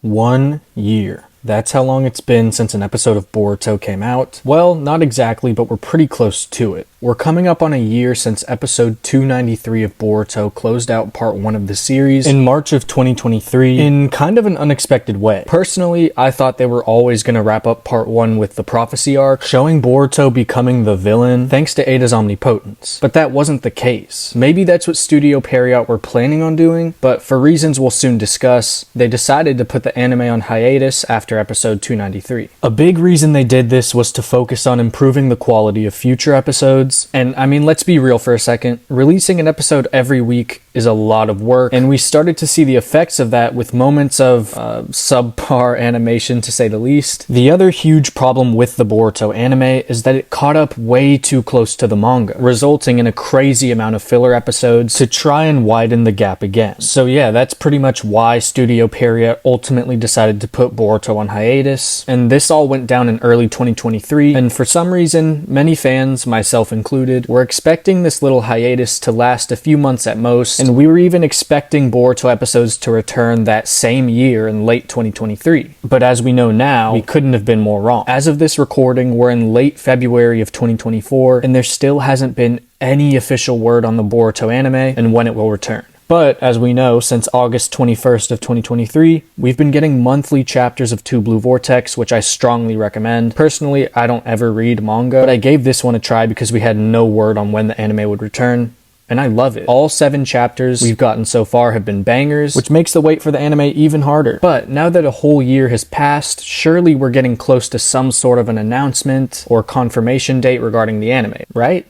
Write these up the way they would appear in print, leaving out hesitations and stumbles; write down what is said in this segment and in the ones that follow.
1 year. That's how long it's been since an episode of Boruto came out. Well, not exactly, but we're pretty close to it. We're coming up on a year since episode 293 of Boruto closed out part 1 of the series in March of 2023 in kind of an unexpected way. Personally, I thought they were always going to wrap up part 1 with the prophecy arc, showing Boruto becoming the villain thanks to Ada's omnipotence. But that wasn't the case. Maybe that's what Studio Period were planning on doing, but for reasons we'll soon discuss, they decided to put the anime on hiatus after episode 293. A big reason they did this was to focus on improving the quality of future episodes. And I mean, let's be real for a second. Releasing an episode every week is a lot of work, and we started to see the effects of that with moments of subpar animation, to say the least. The other huge problem with the Boruto anime is that it caught up way too close to the manga, resulting in a crazy amount of filler episodes to try and widen the gap again. So yeah, that's pretty much why Studio Period ultimately decided to put Boruto on hiatus, and this all went down in early 2023, and for some reason, many fans, myself included, were expecting this little hiatus to last a few months at most, and we were even expecting Boruto episodes to return that same year in late 2023. But as we know now, we couldn't have been more wrong. As of this recording, we're in late February of 2024, and there still hasn't been any official word on the Boruto anime and when it will return. But, as we know, since August 21st of 2023, we've been getting monthly chapters of Two Blue Vortex, which I strongly recommend. Personally, I don't ever read manga, but I gave this one a try because we had no word on when the anime would return, and I love it. All 7 chapters we've gotten so far have been bangers, which makes the wait for the anime even harder. But now that a whole year has passed, surely we're getting close to some sort of an announcement or confirmation date regarding the anime, right?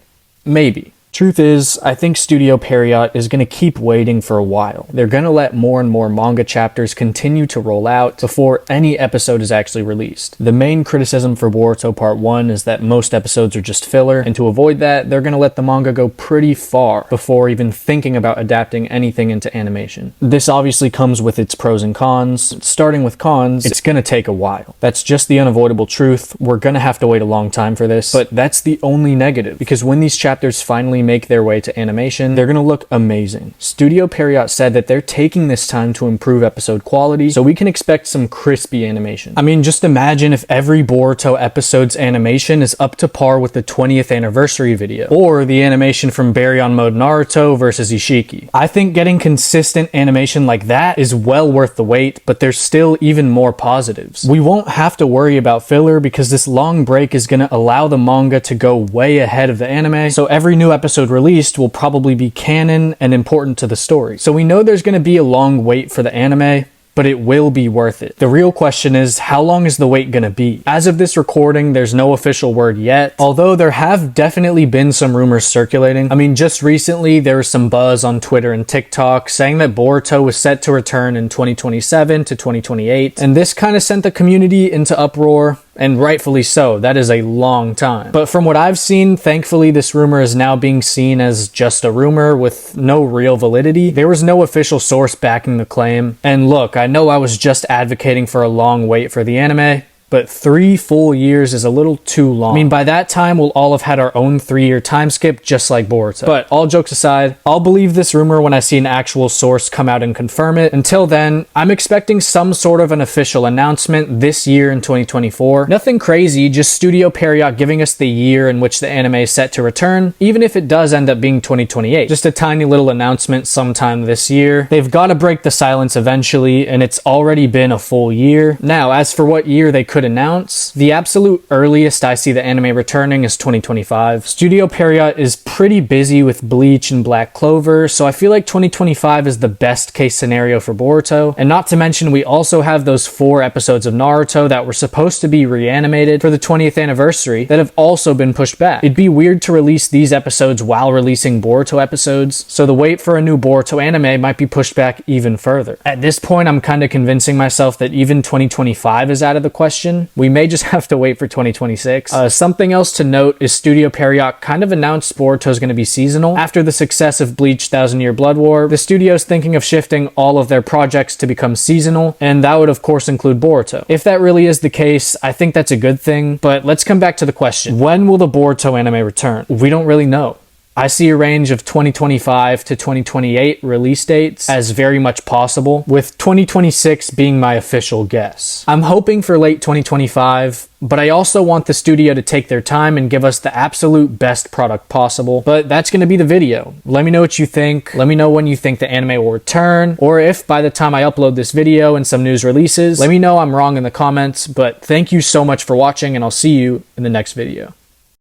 Maybe. Truth is, I think Studio Period is going to keep waiting for a while. They're going to let more and more manga chapters continue to roll out before any episode is actually released. The main criticism for Boruto Part 1 is that most episodes are just filler, and to avoid that, they're going to let the manga go pretty far before even thinking about adapting anything into animation. This obviously comes with its pros and cons. Starting with cons, it's going to take a while. That's just the unavoidable truth. We're going to have to wait a long time for this, but that's the only negative, because when these chapters finally make their way to animation, they're gonna look amazing. Studio Period said that they're taking this time to improve episode quality, so we can expect some crispy animation. I mean, just imagine if every Boruto episode's animation is up to par with the 20th anniversary video, or the animation from Baryon Mode Naruto versus Ishiki. I think getting consistent animation like that is well worth the wait, but there's still even more positives. We won't have to worry about filler because this long break is gonna allow the manga to go way ahead of the anime, so every new episode released will probably be canon and important to the story. So we know there's going to be a long wait for the anime, but it will be worth it. The real question is, how long is the wait gonna be? As of this recording, there's no official word yet, although there have definitely been some rumors circulating. I mean, just recently, there was some buzz on Twitter and TikTok saying that Boruto was set to return in 2027 to 2028, and this kind of sent the community into uproar, and rightfully so. That is a long time. But from what I've seen, thankfully this rumor is now being seen as just a rumor with no real validity. There was no official source backing the claim. And look, I know I was just advocating for a long wait for the anime, but 3 full years is a little too long. I mean, by that time, we'll all have had our own 3-year time skip, just like Boruto. But all jokes aside, I'll believe this rumor when I see an actual source come out and confirm it. Until then, I'm expecting some sort of an official announcement this year in 2024. Nothing crazy, just Studio Period giving us the year in which the anime is set to return, even if it does end up being 2028. Just a tiny little announcement sometime this year. They've got to break the silence eventually, and it's already been a full year. Now, as for what year they could announce, the absolute earliest I see the anime returning is 2025. Studio Period is pretty busy with Bleach and Black Clover, so I feel like 2025 is the best case scenario for Boruto. And not to mention, we also have those 4 episodes of Naruto that were supposed to be reanimated for the 20th anniversary that have also been pushed back. It'd be weird to release these episodes while releasing Boruto episodes, so the wait for a new Boruto anime might be pushed back even further. At this point, I'm kind of convincing myself that even 2025 is out of the question, question. We may just have to wait for 2026. Something else to note is Studio Period kind of announced Boruto is going to be seasonal. After the success of Bleach 1000 Year Blood War, the studio's thinking of shifting all of their projects to become seasonal, and that would of course include Boruto. If that really is the case, I think that's a good thing, but let's come back to the question. When will the Boruto anime return? We don't really know. I see a range of 2025 to 2028 release dates as very much possible, with 2026 being my official guess. I'm hoping for late 2025, but I also want the studio to take their time and give us the absolute best product possible. But that's going to be the video. Let me know what you think. Let me know when you think the anime will return, or if by the time I upload this video and some news releases, let me know I'm wrong in the comments. But thank you so much for watching, and I'll see you in the next video.